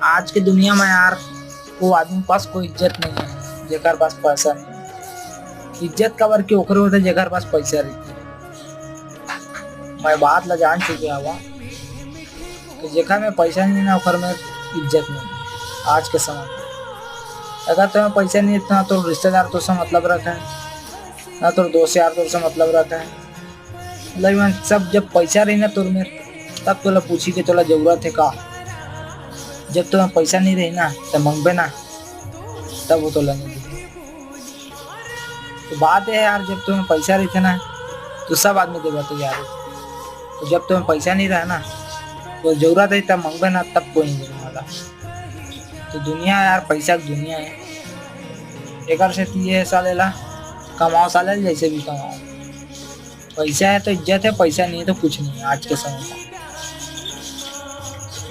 आज की दुनिया में यार वो आदमी के पास कोई इज्जत नहीं है जेकर पास पैसा नहीं है। इज्जत कबर के ओकरे होते जेकर पास पैसा रहती है। मैं बात ला जान चुके हवा कि जेकर में पैसा नहीं ना ओकर में इज्जत नहीं है आज के समय में। अगर तुम्हें पैसा नहीं इतना तो रिश्तेदार तो से मतलब रखा है ना, तो दोस्त यार तो से मतलब रखा है। मतलब मैं सब जब पैसा रही ना तुर में तब तोला पूछी कि तोला जरूरत है का। जब तुम्हें पैसा नहीं रही ना तो मंगबे ना, तब वो तोला नहीं देगी। तो बात है यार, जब तुम्हें पैसा रहते ना तो सब आदमी देगा तो यार, तो जब तुम्हें पैसा नहीं रहा ना तो जरूरत है तब मंगबे ना, तब कोई नहीं देने वाला। तो दुनिया यार पैसा की दुनिया है। एक से ये सालेला कमाओ साले जैसे भी कमाओ। पैसा है तो इज्जत है, पैसा नहीं है तो कुछ नहीं है आज के समय में।